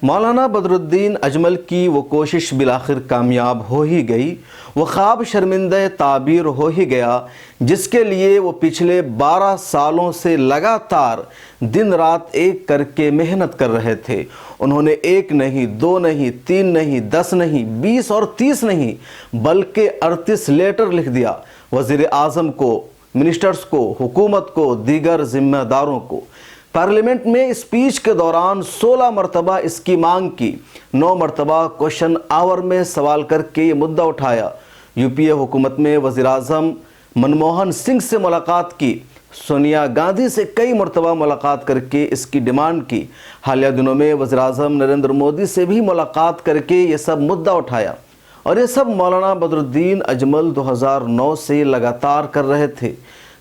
मौलाना बदरुद्दीन अजमल की वो कोशिश बिलाखिर कामयाब हो ही गई। वो ख्वाब शर्मिंदा ताबीर हो ही गया जिसके लिए वो पिछले 12 सालों से लगातार दिन रात एक करके मेहनत कर रहे थे। उन्होंने 1 नहीं, 2 नहीं, 3 नहीं, 10 नहीं, 20 और 30 नहीं बल्कि 38 लेटर लिख दिया वज़ीर आज़म को, मिनिस्टर्स को, हुकूमत को, दीगर जिम्मेदारों को। पार्लियामेंट में स्पीच के दौरान 16 मरतबा इसकी मांग की, 9 मरतबा क्वेश्चन आवर में सवाल करके ये मुद्दा उठाया। यूपीए हुकूमत में वज़ीर आज़म मनमोहन सिंह से मुलाकात की, सोनिया गांधी से कई मरतबा मुलाकात करके इसकी डिमांड की। हालिया दिनों में वज़ीर आज़म नरेंद्र मोदी से भी मुलाकात करके ये सब मुद्दा उठाया। और ये सब मौलाना बदरुद्दीन अजमल 2009 से लगातार कर रहे थे।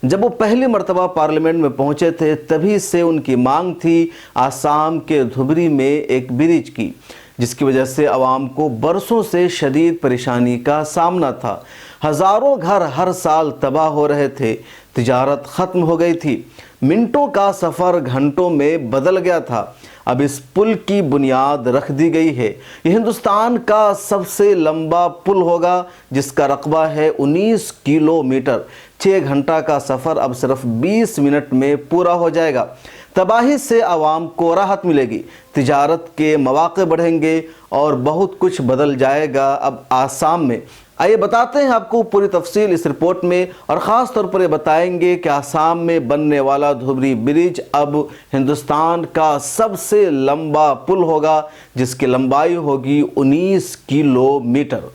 जब वो पहली मरतबा पार्लियामेंट में पहुंचे थे तभी से उनकी मांग थी आसाम के धुबरी में एक ब्रिज की, जिसकी वजह से आवाम को बरसों से शदीद परेशानी का सामना था। हज़ारों घर हर साल तबाह हो रहे थे, तिजारत ख़त्म हो गई थी, मिनटों का सफ़र घंटों में बदल गया था। अब इस पुल की बुनियाद रख दी गई है। ये हिंदुस्तान का सबसे लंबा पुल होगा जिसका रकबा है 19 किलोमीटर। 6 घंटा का सफ़र अब सिर्फ 20 मिनट में पूरा हो जाएगा। तबाही से आवाम को राहत मिलेगी, तिजारत के मौके बढ़ेंगे और बहुत कुछ बदल जाएगा अब आसाम में। आइए बताते हैं आपको पूरी तफसील इस रिपोर्ट में, और ख़ास तौर पर ये बताएंगे कि आसाम में बनने वाला धुबरी ब्रिज अब हिंदुस्तान का सबसे लंबा पुल होगा जिसकी लंबाई होगी 19 किलोमीटर।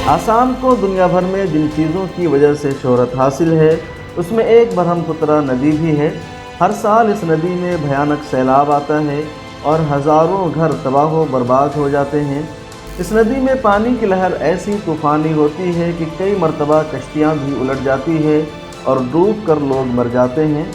आसाम को दुनिया भर में जिन चीज़ों की वजह से शोहरत हासिल है उसमें एक ब्रह्मपुत्र नदी भी है। हर साल इस नदी में भयानक सैलाब आता है और हज़ारों घर तबाह व बर्बाद हो जाते हैं। इस नदी में पानी की लहर ऐसी तूफ़ानी होती है कि कई मरतबा कश्तियाँ भी उलट जाती है और डूब कर लोग मर जाते हैं।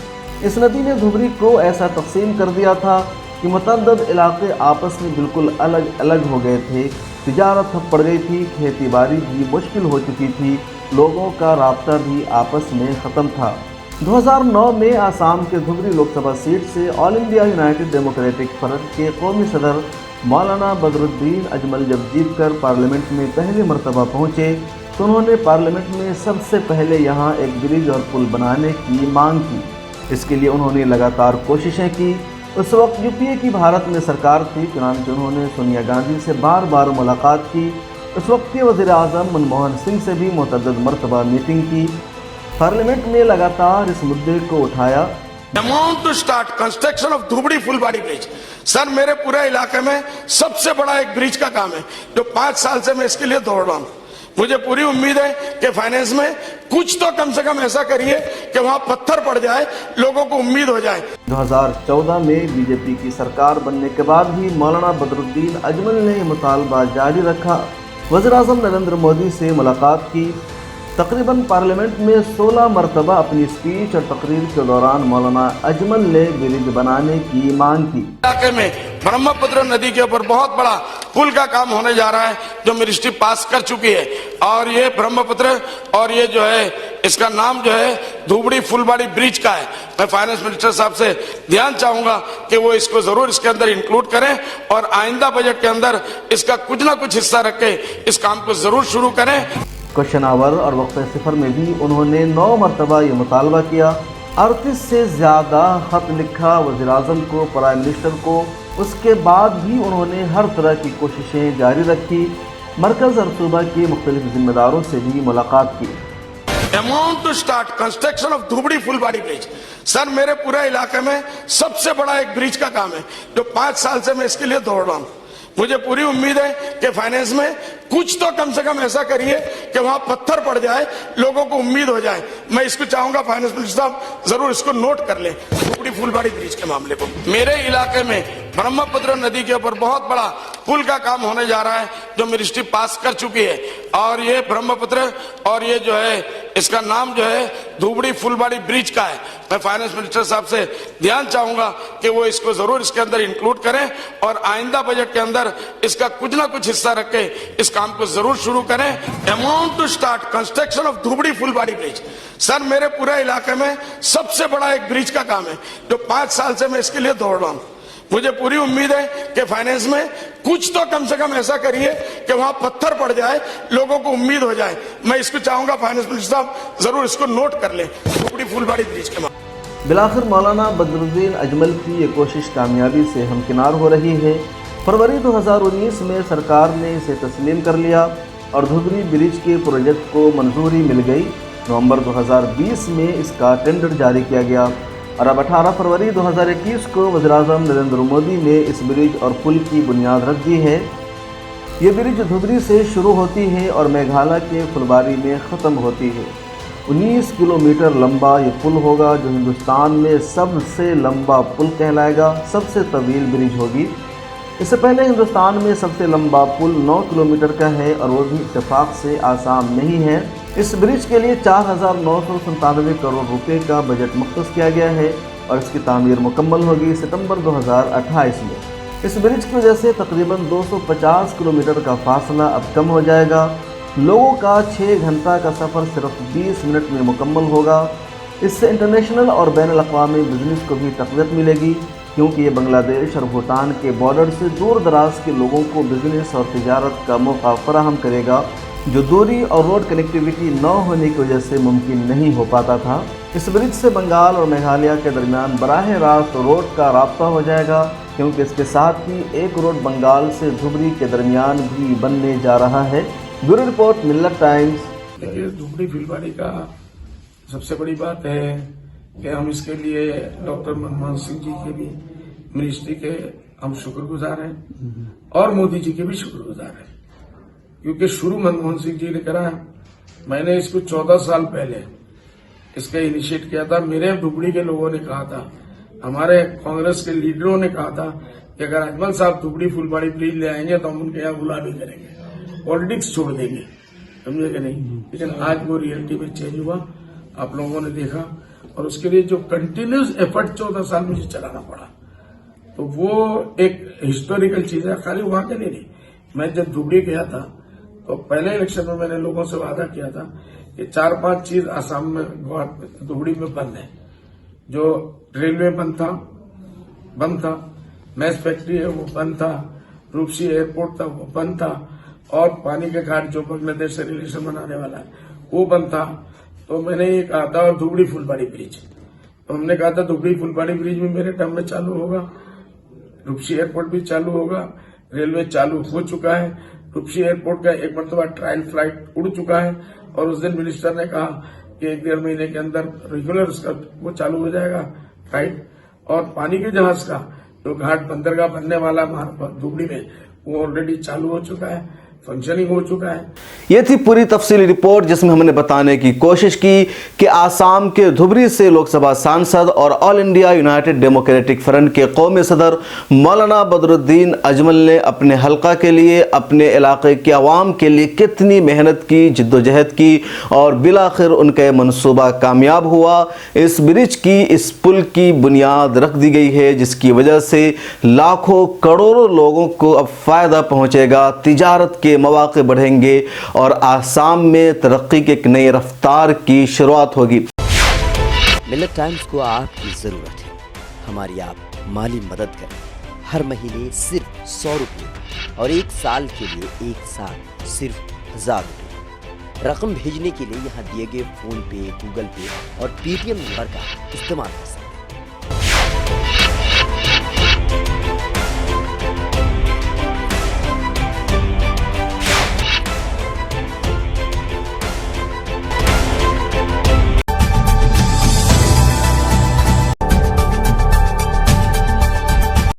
इस नदी ने धुबरी को ऐसा तकसीम कर दिया था कि मुतअद्दिद इलाके आपस में बिल्कुल अलग अलग हो गए थे। तिजारत ठप पड़ गई थी, खेती बाड़ी भी मुश्किल हो चुकी थी, लोगों का राब्ता भी आपस में ख़त्म था। 2009 में आसाम के धुबरी लोकसभा सीट से all India United democratic front के कौमी सदर मौलाना बदरुद्दीन अजमल जब जीत कर पार्लियामेंट में पहली मरतबा पहुँचे तो उन्होंने पार्लियामेंट में सबसे पहले यहाँ एक ब्रिज और पुल बनाने की मांग की। इसके लिए उन्होंने लगातार कोशिशें की। उस वक्त यूपीए की भारत में सरकार थी, चुनांचे उन्होंने सोनिया गांधी से बार बार मुलाकात की। उस वक्त के वज़ीर आज़म मनमोहन सिंह से भी मुतअद्दिद मरतबा मीटिंग की। पार्लियामेंट में लगातार इस मुद्दे को उठाया। Amount to start construction of Dhubri Phulbari bridge. Sir, मेरे पूरे इलाके में सबसे बड़ा एक ब्रिज का काम है जो 5 साल से मैं इसके लिए दौड़ रहा हूं। मुझे पूरी उम्मीद है कि फाइनेंस में कुछ तो कम से कम ऐसा करिए कि वहां पत्थर पड़ जाए, लोगों को उम्मीद हो जाए। 2014 में बीजेपी की सरकार बनने के बाद भी मौलाना बदरुद्दीन अजमल ने मुतालबा जारी रखा। वज़ीर आज़म नरेंद्र मोदी से मुलाकात की। तकरीबन पार्लियामेंट में 16 मरतबा अपनी स्पीच और तकरीर के दौरान मौलाना अजमल ने ब्रिज बनाने की मांग की। इलाके में ब्रह्मपुत्र नदी के ऊपर बहुत बड़ा पुल का काम होने जा रहा है जो मिनिस्ट्री पास कर चुकी है, और ये ब्रह्मपुत्र और ये जो है इसका नाम जो है धुबरी फुलबाड़ी ब्रिज का है। मैं फाइनेंस मिनिस्टर साहब से ध्यान चाहूंगा कि वो इसको जरूर इसके अंदर इंक्लूड करें और आइंदा बजट के अंदर इसका कुछ ना कुछ हिस्सा रख के इस काम को जरूर शुरू करें। क्वेश्चन आवर और वक्त सिफर में भी उन्होंने 9 मरतबा ये मुतालबा किया। 38 से ज़्यादा ख़त लिखा वज़ीर आज़म को, प्राइम मिनिस्टर को। उसके बाद भी उन्होंने हर तरह की कोशिशें जारी रखी। मरकज़ और सूबा के मुख्तलिफ जिम्मेदारों से भी मुलाकात की। Amount to start construction of Dhubri Phulbari bridge. Sir, मेरे पूरे इलाके में सबसे बड़ा एक ब्रिज का काम है जो 5 साल से मैं इसके लिए दौड़ रहा हूं। मुझे पूरी उम्मीद है कि फाइनेंस में कुछ तो कम से कम ऐसा करिए कि वहां पत्थर पड़ जाए, लोगों को उम्मीद हो जाए। मैं इसको चाहूंगा फाइनेंस मिनिस्टर साहब जरूर इसको नोट कर लें, धुबरी फुलबाड़ी ब्रिज के मामले को। मेरे इलाके में ब्रह्मपुत्र नदी के ऊपर बहुत बड़ा पुल का काम होने जा रहा है जो मिनिस्ट्री पास कर चुकी है। और ये ब्रह्मपुत्र और ये जो है इसका नाम जो है धुबड़ी फुलबाड़ी ब्रिज का है। मैं फाइनेंस मिनिस्टर साहब से ध्यान चाहूंगा कि वो इसको जरूर इसके अंदर इंक्लूड करें और आइंदा बजट के अंदर इसका कुछ ना कुछ हिस्सा रख के इस काम को जरूर शुरू करें। Amount to start construction of Dhubri Phulbari bridge. Sir मेरे पूरे इलाके में सबसे बड़ा एक ब्रिज का काम है जो 5 साल से मैं इसके लिए दौड़ रहा हूं। मुझे पूरी उम्मीद है कि फाइनेंस में कुछ तो कम से कम ऐसा करिए कि वहां पत्थर पड़ जाए, लोगों को उम्मीद हो जाए। मैं इसको चाहूंगा फाइनेंस मिनिस्टर साहब जरूर इसको नोट कर लें धुबड़ी फुलबाड़ी ब्रिज के बाद। बिलाखिर मौलाना बदरुद्दीन अजमल की ये कोशिश कामयाबी से हमकिनार हो रही है। फरवरी 2019 में सरकार ने इसे तस्लीम कर लिया और धुबरी ब्रिज के प्रोजेक्ट को मंजूरी मिल गई। नवंबर 2020 में इसका टेंडर जारी किया गया और अब 18 फरवरी 2021 को वज़ीर-ए-आज़म नरेंद्र मोदी ने इस ब्रिज और पुल की बुनियाद रख दी है। ये ब्रिज धुबरी से शुरू होती है और मेघालय के फुलबाड़ी में ख़त्म होती है। 19 किलोमीटर लंबा ये पुल होगा जो हिंदुस्तान में सबसे लंबा पुल कहलाएगा, सबसे तवील ब्रिज होगी। इससे पहले हिंदुस्तान में सबसे लंबा पुल 9 किलोमीटर का है और वो भी इत्तेफाक से आसाम में ही है। इस ब्रिज के लिए 4,997 करोड़ रुपए का बजट मुख्तस किया गया है और इसकी तामीर मुकम्मल होगी सितंबर 2028 में। इस ब्रिज की वजह से तकरीबन 250 किलोमीटर का फासला अब कम हो जाएगा। लोगों का 6 घंटा का सफ़र सिर्फ 20 मिनट में मुकम्मल होगा। इससे इंटरनेशनल और बैनुल-अक़वामी बिजनेस को भी तक़वियत मिलेगी क्योंकि ये बांग्लादेश और भूटान के बॉर्डर से दूर दराज के लोगों को बिजनेस और तिजारत का मौका फराहम करेगा जो दूरी और रोड कनेक्टिविटी न होने की वजह से मुमकिन नहीं हो पाता था। इस ब्रिज से बंगाल और मेघालय के दरमियान बराह रास्त रोड का राब्ता हो जाएगा क्योंकि इसके साथ ही एक रोड बंगाल से धुबरी के दरमियान भी बनने जा रहा है। ब्यूरो रिपोर्ट, मिल्लत टाइम्स। देखिए धुबड़ी फुलबाड़ी का सबसे बड़ी बात है कि हम इसके लिए डॉक्टर मनमोहन सिंह जी के भी मिनिस्ट्री के हम शुक्रगुजार हैं और मोदी जी के भी शुक्रगुजार हैं क्योंकि शुरू मनमोहन सिंह जी ने करा। मैंने इसको 14 साल पहले इसका इनिशिएट किया था। मेरे धुबड़ी के लोगों ने कहा था, हमारे कांग्रेस के लीडरों ने कहा था कि अगर अजमल साहब धुबड़ी फुलबाड़ी ब्रिज ले आएंगे तो हम उनके यहाँ गुलामी करेंगे, पॉलिटिक्स छोड़ देंगे, समझे कि नहीं। लेकिन आज वो रियलिटी में चेंज हुआ, आप लोगों ने देखा और उसके लिए जो कंटिन्यूस एफर्ट 14 साल मुझे चलाना पड़ा, तो वो एक हिस्टोरिकल चीज है। खाली वहां के लिए नहीं, मैं जब धुबड़ी गया था तो पहले इलेक्शन में मैंने लोगों से वादा किया था कि 4-5 चीज आसाम में धुबड़ी में बंद है। जो रेलवे बंद था, मैस फैक्ट्री है वो बंद था, रूपसी एयरपोर्ट था वो बंद था और पानी के घाट जो बांग्लादेश से रिलेशन बनाने वाला है वो बंद था। तो मैंने ये कहा था और धुबड़ी फुलबाड़ी ब्रिज, तो हमने कहा था धुबड़ी फुलबाड़ी ब्रिज में मेरे टर्म में चालू होगा, रूपसी एयरपोर्ट भी चालू होगा, रेलवे चालू हो चुका है। रूपसी एयरपोर्ट का एक मरतबा ट्रायल फ्लाइट उड़ चुका है और उस दिन मिनिस्टर ने कहा कि 1-1.5 महीने के अंदर रेगुलर उसका वो चालू हो जाएगा फ्लाइट। और पानी के जहाज का जो घाट बंदरगाह बनने वाला धुबड़ी में वो ऑलरेडी चालू हो चुका है, फंक्शनिंग हो चुका है। ये थी पूरी तफसीली रिपोर्ट जिसमें हमने बताने की कोशिश की कि आसाम के धुबरी से लोकसभा सांसद और all India United democratic front के कौमी सदर मौलाना बदरुद्दीन अजमल ने अपने हलका के लिए, अपने इलाके के अवाम के लिए कितनी मेहनत की, जिद्दोजहद की और बिलाखिर उनका मनसूबा कामयाब हुआ। इस ब्रिज की, इस पुल की बुनियाद रख दी गई है जिसकी वजह से लाखों करोड़ों लोगों को अब फ़ायदा पहुँचेगा, तिजारत के मौके बढ़ेंगे और आसाम में तरक्की की एक नई रफ्तार की शुरुआत होगी। मिल्लत टाइम्स को आपकी ज़रूरत है, हमारी आप माली मदद करें। हर महीने सिर्फ 100 रुपये और 1 साल के लिए 1 साल सिर्फ 1000 रुपये। रकम भेजने के लिए यहाँ दिए गए फ़ोन पे, गूगल पे और पेटीएम नंबर का इस्तेमाल कर सकते हैं।